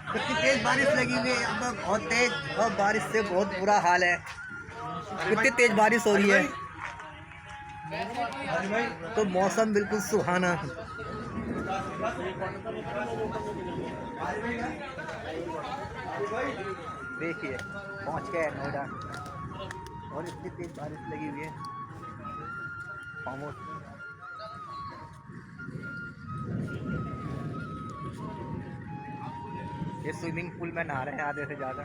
कितनी तेज बारिश लगी हुई है यहाँ पर, बहुत तेज, और बारिश से बहुत बुरा हाल है। कितनी तेज बारिश हो रही है, तो मौसम बिल्कुल सुहाना। देखिए पहुंच गए नोएडा, और इतनी तेज बारिश लगी हुई है फार्म हाउस में। ये स्विमिंग पूल में नहा रहे हैं आधे से ज़्यादा।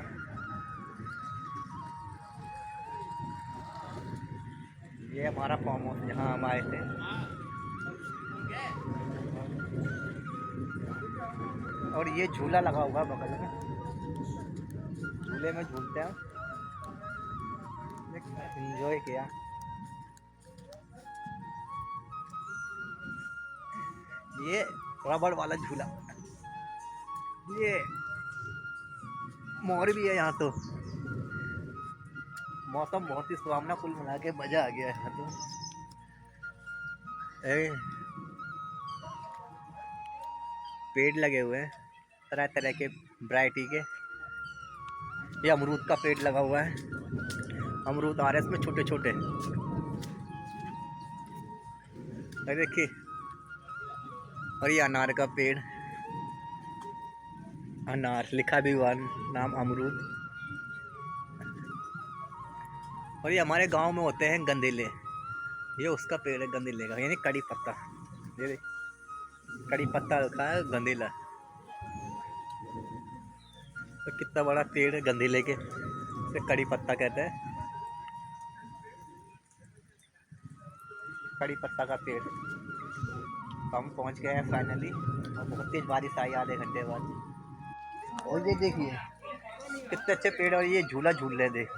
ये हमारा फार्म हाउस जहाँ हम आए थे, और ये झूला लगा हुआ है बगल में, झूले में झूलते हैं, एंजॉय किया। ये रबड़ वाला झूला, ये मोर भी है यहाँ तो। मौसम बहुत ही सुहावना, कुल मिला के मजा आ गया यहाँ तो। पेड़ लगे हुए हैं तरह तरह के वैरायटी के। ये अमरूद का पेड़ लगा हुआ है, अमरूद आ रहे हैं इसमें छोटे छोटे, देखिए। और ये अनार का पेड़, अनार लिखा भी हुआ नाम अमरूद। और ये हमारे गांव में होते हैं गंदेले, ये उसका पेड़ है गंदेले का, यानी कड़ी पत्ता। ये कड़ी पत्ता रखा है गंदेला, तो कितना बड़ा पेड़ है गंदेले के, इसे कड़ी पत्ता कहते हैं, कड़ी पत्ता का पेड़। तो हम पहुंच गए हैं फाइनली, और बहुत तेज बारिश आई आधे घंटे बाद। और ये देखिए कितने अच्छे पेड़, और ये झूला झूल रहे, देख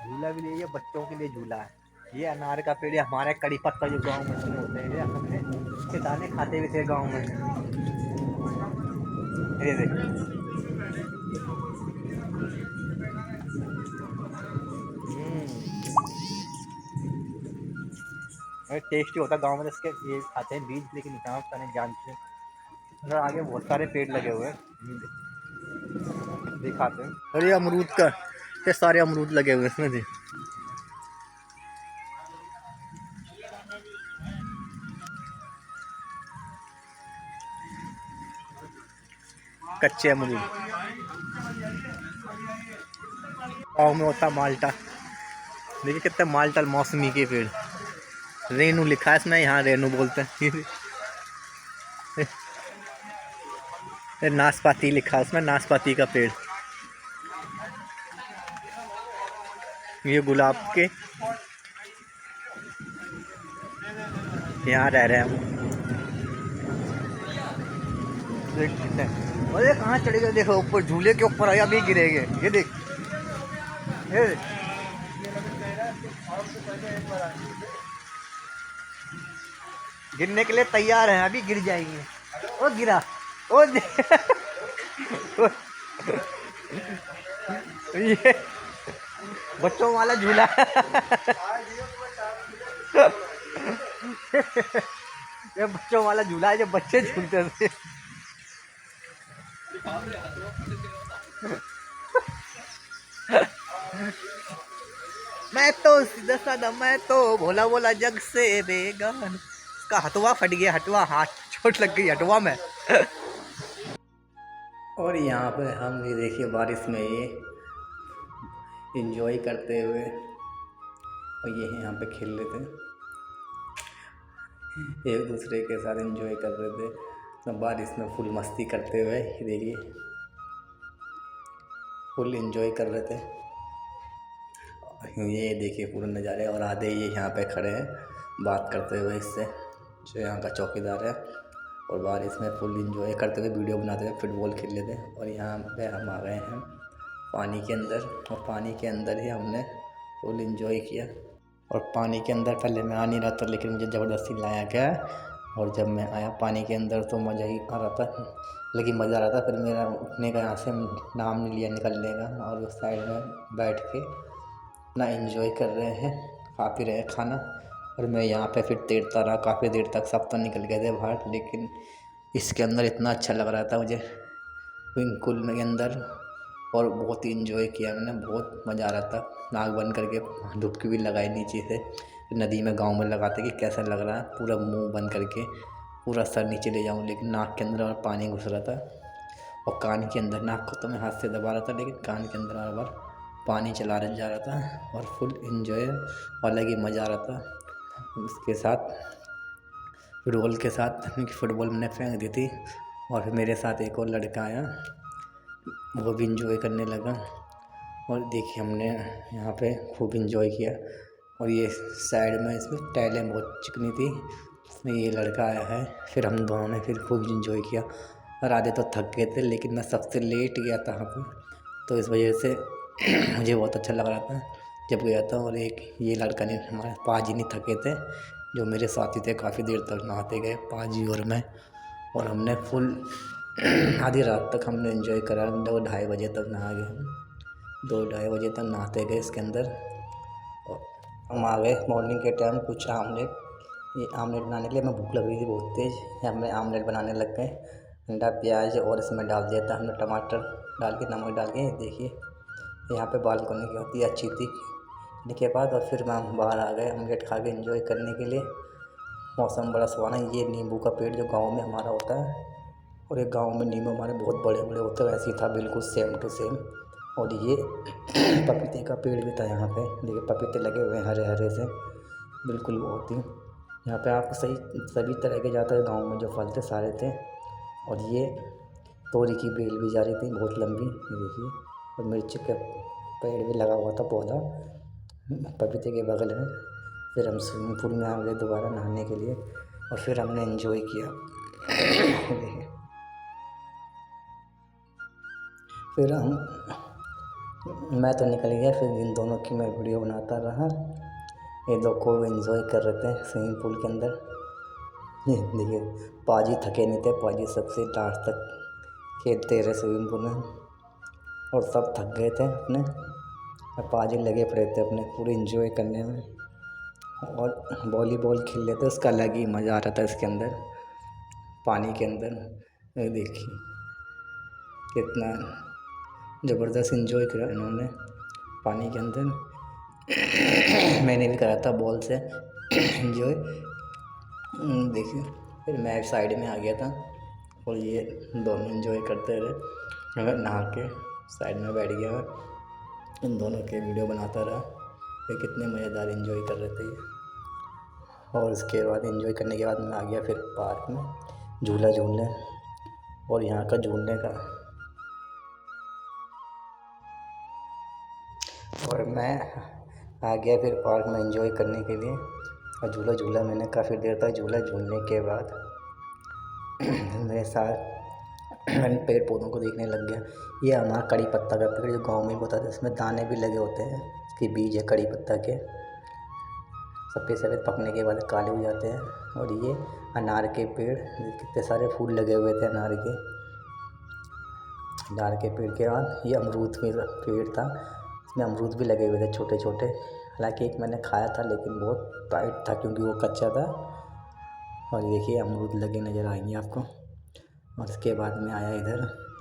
झूला भी नहीं, ये बच्चों के लिए झूला है। ये अनार का पेड़, हमारे कड़ी पत्ता जो गांव में होते हैं, हमने इसके दाने खाते भी थे गांव में। ये देख, टेस्टी होता गांव में, इसके ये खाते हैं बीज, लेकिन यहाँ पता नहीं जानते हैं। और आगे बहुत सारे पेड़ लगे हुए हैं, दिखाते हैं। और ये अमरूद का, ये सारे अमरूद लगे हुए हैं इसमें भी। कच्चे अमरूद, गाँव में होता माल्टा। देखिए कितने माल्टा मौसमी के पेड़, रेनू लिखा है इसमें, यहाँ रेनू बोलते हैं। नाशपाती लिखा है उसमें, नाशपाती का पेड़। ये गुलाब के, यहाँ रह रहे हैं हम। अरे कहाँ चढ़े गए, देखो ऊपर झूले के ऊपर आया, अभी गिरेंगे। ये देख, ये गिरने के लिए तैयार हैं, अभी गिर जाएंगे। ओ गिरा, ओ ये बच्चों वाला झूला। ये बच्चों वाला झूला है जो बच्चे झूलते थे। मैं तो सीधा साधा, मैं तो भोला भोला जग से बेगान। उसका हथवा फट गया, हटवा, हाथ चोट लग गई हटवा में। और यहाँ पे हम भी देखिए बारिश में ये इंजॉय करते हुए, और ये यहाँ पे खेल रहे थे, एक दूसरे के साथ एंजॉय कर रहे थे, तो बारिश में फुल मस्ती करते हुए देखिए फुल एंजॉय कर रहे थे। ये देखिए पूरे नज़ारे, और आधे ये यहाँ पे खड़े हैं बात करते हुए इससे, जो यहाँ का चौकीदार है, और बारिश में फुल एंजॉय करते हुए वीडियो बनाते हुए फुटबॉल खेल लेते हैं। और यहाँ पे हम आ गए हैं पानी के अंदर, और पानी के अंदर ही हमने फुल एंजॉय किया। और पानी के अंदर पहले मैं आ नहीं रहा था, लेकिन मुझे ज़बरदस्ती लाया गया, और जब मैं आया पानी के अंदर तो मज़ा ही आ रहा था, लेकिन मज़ा आ रहा था। फिर मेरा उठने का यहाँ से नाम नहीं लिया निकलने का, और उस साइड में बैठ के अपना एंजॉय कर रहे हैं, खा पी रहे हैं खाना। और मैं यहाँ पे फिर तैरता रहा काफ़ी देर तक, सब तो निकल गए थे बाहर, लेकिन इसके अंदर इतना अच्छा लग रहा था मुझे, स्विमिंग पूल में के अंदर, और बहुत ही इंजॉय किया मैंने, बहुत मज़ा आ रहा था। नाक बंद करके डुबकी भी लगाई नीचे से, नदी में गाँव में लगाते कि कैसा लग रहा है, पूरा मुंह बंद करके पूरा सर नीचे ले जाऊँ, लेकिन नाक के अंदर और पानी घुस रहा था और कान के अंदर। नाक को तो मैं हाथ से दबा रहा था, लेकिन कान के अंदर बार बार पानी चला जा रहा था, और फुल इंजॉय और अलग ही मज़ा आ रहा था। उसके साथ फुटबॉल के साथ फुटबॉल मैंने फेंक दी थी, और फिर मेरे साथ एक और लड़का आया, वो भी इंजॉय करने लगा। और देखिए हमने यहाँ पे खूब इंजॉय किया। और ये साइड में इसमें टाइलें बहुत चिकनी थी, इसमें ये लड़का आया है, फिर हम दोनों ने फिर खूब इंजॉय किया। और आधे तो थक गए थे, लेकिन मैं सबसे लेट गया था वहाँ पर, तो इस वजह से मुझे बहुत अच्छा लग रहा था जब गया था। और एक ये लड़का नहीं, हमारे पाजी नहीं थके थे, जो मेरे साथी थे, काफ़ी देर तक नहाते गए पाजी और मैं। और हमने फुल आधी रात तक हमने एंजॉय करा, 2-2:30 बजे तक नहा गए हम, 2-2:30 बजे तक नहाते गए इसके अंदर। और हम आ गए मॉर्निंग के टाइम कुछ आमलेट, ये आमलेट बनाने के लिए, हमें भूख लग रही थी बहुत तेज़, हमें आमलेट बनाने लग गए। अंडा प्याज और इसमें डाल दिया था हमने, टमाटर डाल के नमक डाल के। देखिए यहाँ पे बालकनी की होती है अच्छी थी के बाद, और फिर हम बाहर आ गए आमलेट खा के एंजॉय करने के लिए। मौसम बड़ा सुहाना। ये नींबू का पेड़ जो गांव में हमारा होता है, और एक गांव में नींबू हमारे बहुत बड़े बड़े होते हैं, वैसे ही था बिल्कुल सेम टू सेम। और ये पपीते का पेड़ भी था यहाँ पे, देखिए पपीते लगे हुए हैं हरे हरे से, बिल्कुल बहुत ही। यहाँ पे आपको सभी तरह के ज़्यादातर गाँव में जो फल थे सारे थे। और ये तोरी की बेल भी जा रही थी बहुत लंबी, ये देखिए। और मिर्च का पेड़ भी लगा हुआ था, पौधा पपीते के बगल में। फिर हम स्विमिंग पूल में आ गए दोबारा नहाने के लिए, और फिर हमने एंजॉय किया। देखिए फिर मैं तो निकल गया, फिर इन दोनों की मैं वीडियो बनाता रहा। ये दो को एंजॉय कर रहे थे स्विमिंग पूल के अंदर। ये देखिए पाजी थके नहीं थे, पाजी सबसे लास्ट तक खेलते रहे स्विमिंग पूल में, और सब थक गए थे अपने, और पाजी लगे पड़े थे अपने पूरे एंजॉय करने में। और वॉलीबॉल खेल लेते थे, उसका अलग ही मज़ा आ रहा था इसके अंदर, पानी के अंदर। ये देखिए कितना ज़बरदस्त एंजॉय करा इन्होंने पानी के अंदर। मैंने भी करा था बॉल से एंजॉय। देखिए फिर मैं साइड में आ गया था, और ये दोनों एंजॉय करते रहे। मैं नहा के साइड में बैठ गया, इन दोनों के वीडियो बनाता रहा। वे कितने मज़ेदार एंजॉय कर रहे थे ये। और उसके बाद एंजॉय करने के बाद मैं आ गया फिर पार्क में झूला झूलने, और यहाँ का झूलने का, और मैं आ गया फिर पार्क में एंजॉय करने के लिए। और झूला झूला मैंने काफ़ी देर तक झूला झूलने के बाद मेरे साथ मैंने पेड़ पौधों को देखने लग गया। ये हमारा कड़ी पत्ता का पेड़ जो गांव में होता है, इसमें दाने भी लगे होते हैं, इसके बीज है कड़ी पत्ता के, सफ़ेद सफ़ेद पकने के बाद काले हो जाते हैं। और ये अनार के पेड़, कितने सारे फूल लगे हुए थे अनार के पेड़ के बाद ये अमरूद के पेड़ था, इसमें अमरूद भी लगे हुए थे छोटे छोटे। हालांकि एक मैंने खाया था, लेकिन बहुत टाइट था क्योंकि वो कच्चा था। और देखिए अमरूद लगे नज़र आएंगे आपको। और उसके बाद में आया इधर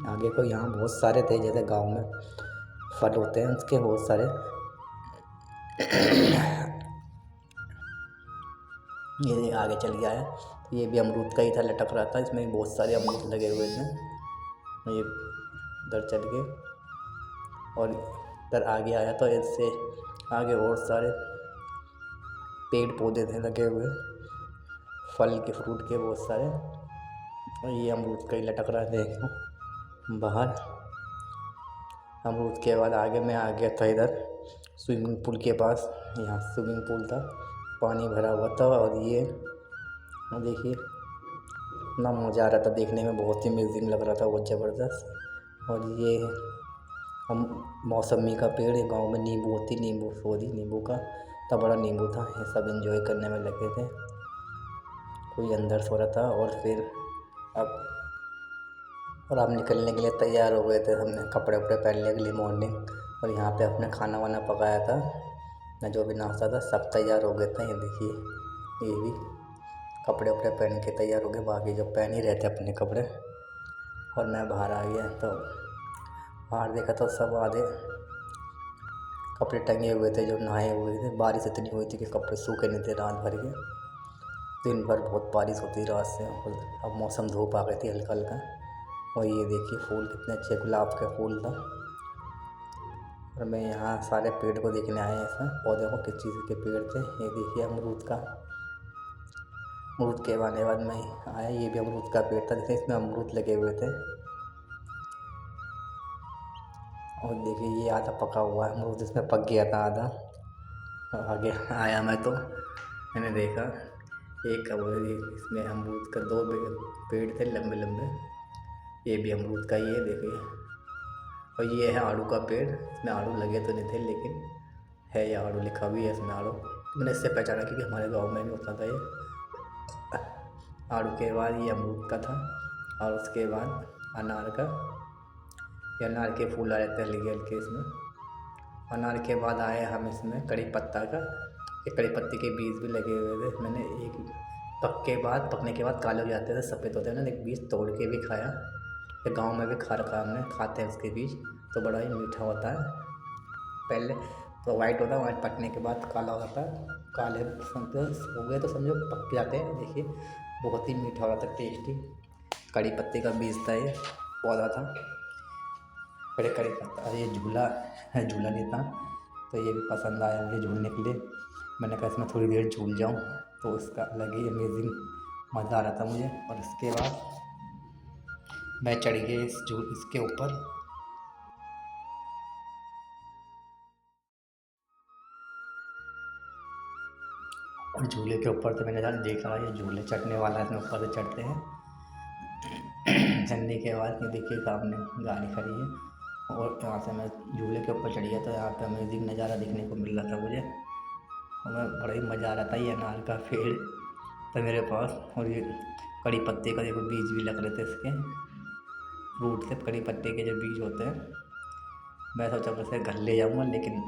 आगे को, यहाँ बहुत सारे थे, जैसे गांव में फल होते हैं उसके बहुत सारे। ये आगे चल गया है, ये भी अमरूद का ही था, लटक रहा था, इसमें बहुत सारे अमरूद लगे हुए थे। ये इधर चल गए, और इधर आगे आया तो इससे आगे और सारे पेड़ पौधे थे लगे हुए, फल के फ्रूट के बहुत सारे। और ये अमरूद का ही लटक रहा है, देखो बाहर। अमरूद के बाद आगे मैं आ गया था इधर स्विमिंग पूल के पास। यहाँ स्विमिंग पूल था, पानी भरा हुआ था, और ये देखिए इतना मज़ा आ रहा था देखने में, बहुत ही अमेजिंग लग रहा था, बहुत ज़बरदस्त। और ये हम मौसमी का पेड़ है, गांव में नींबू होती, नींबू का इतना बड़ा नींबू था। ये सब एंजॉय करने में लगे थे, कोई अंदर सो रहा था। और फिर अब निकलने के लिए तैयार हो गए थे, हमने कपड़े वपड़े पहनने के लिए मॉर्निंग। और यहाँ पे अपने खाना वाना पकाया था, मैं जो भी नाश्ता था सब तैयार हो गए थे। ये देखिए ये भी कपड़े वपड़े पहन के तैयार हो गए, बाकी जो पहन ही रहते अपने कपड़े। और मैं बाहर आ गया। तो बाहर देखा तो सब आधे कपड़े टंगे हुए थे जो नहाए हुए थे। बारिश इतनी हुई थी कि कपड़े सूखे नहीं थे रात भर के। दिन भर बहुत बारिश होती रात से, और अब मौसम धूप आ गई थी हल्का हल्का। और ये देखिए फूल कितने अच्छे गुलाब का फूल था। और मैं यहाँ सारे पेड़ को देखने आया इसमें पौधे को, किस चीज़ के पेड़ थे। ये देखिए अमरूद का, अमरूद के बाद मैं आया, ये भी अमरूद का पेड़ था जिसमें इसमें अमरूद लगे हुए थे। और देखिए ये आधा पका हुआ अमरूद इसमें पक गया था आधा। और आगे आया मैं तो मैंने देखा एक इसमें अमरूद का 2 पेड़ थे लंबे लंबे। ये भी अमरूद का ही है देखिए। और ये है आड़ू का पेड़, इसमें आड़ू लगे तो नहीं थे लेकिन है, ये आड़ू लिखा भी है इसमें आड़ू। मैंने इससे पहचाना क्योंकि हमारे गांव में भी होता था ये। आड़ू के बाद ये अमरूद का था, और उसके बाद अनार का। ये अनार के फूल आ जाते हैं हल्के हल्के इसमें। अनार के बाद आए हम इसमें कड़ी पत्ता का। ये कड़ी पत्ते के बीज भी लगे हुए थे। मैंने एक पकने के बाद काले हो जाते थे, सफ़ेद होते हैं ना, एक बीज तोड़ के भी खाया। ये गांव में भी खा रखा हमने, खाते हैं उसके बीज, तो बड़ा ही मीठा होता है। पहले तो वाइट होता है, वाइट पकने के बाद काला हो जाता है। काले हो गए तो समझो पक जाते हैं। देखिए बहुत ही मीठा हो जाता है, टेस्टी। कड़ी पत्ते का बीज था, ये पौधा था। बड़े कड़ी पत्ता, ये झूला झूला नहीं था, तो ये भी पसंद आया मुझे झूलने के लिए। मैंने कहा इसमें थोड़ी देर झूल जाऊँ, तो इसका अलग ही अमेजिंग मज़ा आ रहा था मुझे। और इसके बाद मैं चढ़ गया इसके ऊपर। और झूले के ऊपर तो मैंने जान देखा ये झूले चढ़ने वाला है, इसमें ऊपर से चढ़ते हैं। चढ़ने के बाद ये देखिए सामने गाड़ी खड़ी है, और यहाँ से मैं झूले के ऊपर चढ़ गया। तो यहाँ पे अमेजिंग नज़ारा देखने को मिल रहा था मुझे, और मैं बड़ा ही मज़ा आ रहा था। ये अनार का पेड़ था मेरे पास, और ये कड़ी पत्ते का देखो बीज भी लग रहे थे इसके, फ्रूट से कड़ी पत्ते के जो बीज होते हैं। मैं सोचा वैसे घर ले जाऊँगा, लेकिन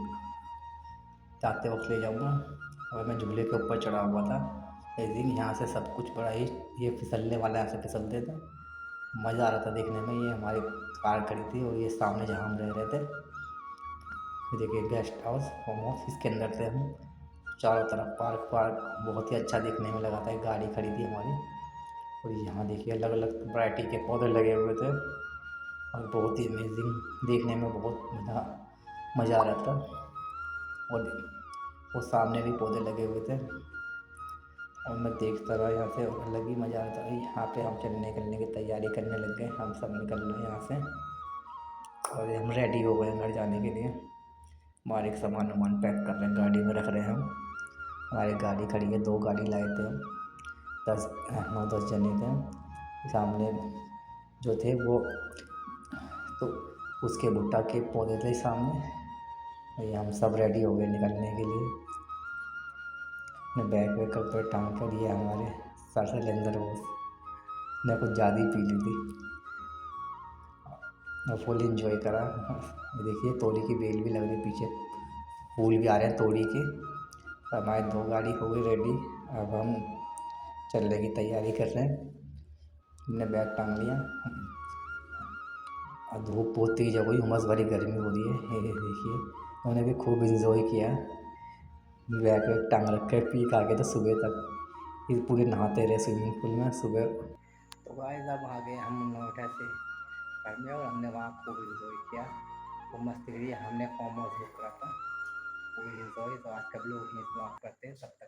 जाते वक्त ले जाऊँगा। और मैं झूले के ऊपर चढ़ा हुआ था। लेकिन यहाँ से सब कुछ बड़ा ही, ये फिसलने वाला, यहाँ से फिसलते थे। मज़ा आ रहा था देखने में। ये हमारी कार खड़ी थी, और ये सामने जहाँ हम रह रहे थे, ये देखिए गेस्ट हाउस, होम हाउस, इसके अंदर थे हम। चारों तरफ पार्क पार्क बहुत ही अच्छा देखने में लगा था। एक गाड़ी खड़ी थी हमारी, और यहाँ देखिए अलग अलग वैरायटी के पौधे लगे हुए थे, और बहुत ही अमेजिंग देखने में बहुत मज़ा आ रहा था। और वो सामने भी पौधे लगे हुए थे, और मैं देखता रहा यहाँ से, और अलग ही मज़ा आ रहा था। यहाँ पे हम निकलने की तैयारी करने लग गए, हम सब निकल रहे हैं यहाँ से, और हम रेडी हो गए घर जाने के लिए। हमारे सामान वामान पैक कर रहे हैं, गाड़ी में रख रहे हैं हम। हमारी गाड़ी खड़ी है, 2 गाड़ी लाए थे हम, 9-10 जने थे। सामने जो थे वो तो उसके भुट्टा के पौधे थे सामने। ये हम सब रेडी हो गए निकलने के लिए। अपने बैग वैग कपड़े टांग कर, ये हमारे सर सिलेंडर वो ने कुछ ज़्यादा ही पी ली थी, और फुल इंजॉय करा। देखिए तोड़ी की बेल भी लग रही है, पीछे फूल भी आ रहे हैं तोड़ी के। हमारी 2 गाड़ी हो गई रेडी, अब हम चलने की तैयारी कर रहे हैं। हमने बैग टांग लिया, और धूप बहुत तेज़ हो गई, उमस भरी गर्मी हो रही है। ये देखिए उन्होंने भी खूब इंजॉय किया, बैग वैग टांग रखे, पी खा के तो सुबह तक ये पूरे नहाते रहे स्विमिंग पूल में सुबह। तो गाइस अब आ गए हम नोएडा से घर में, और हमने वहाँ खूब इंजॉय किया, खूब मस्ती करी। हमने फॉर्म हाउस बुक करा था, खूब इंजॉय। तो आज का ब्लॉग यहीं समाप्त करते हैं, तब तक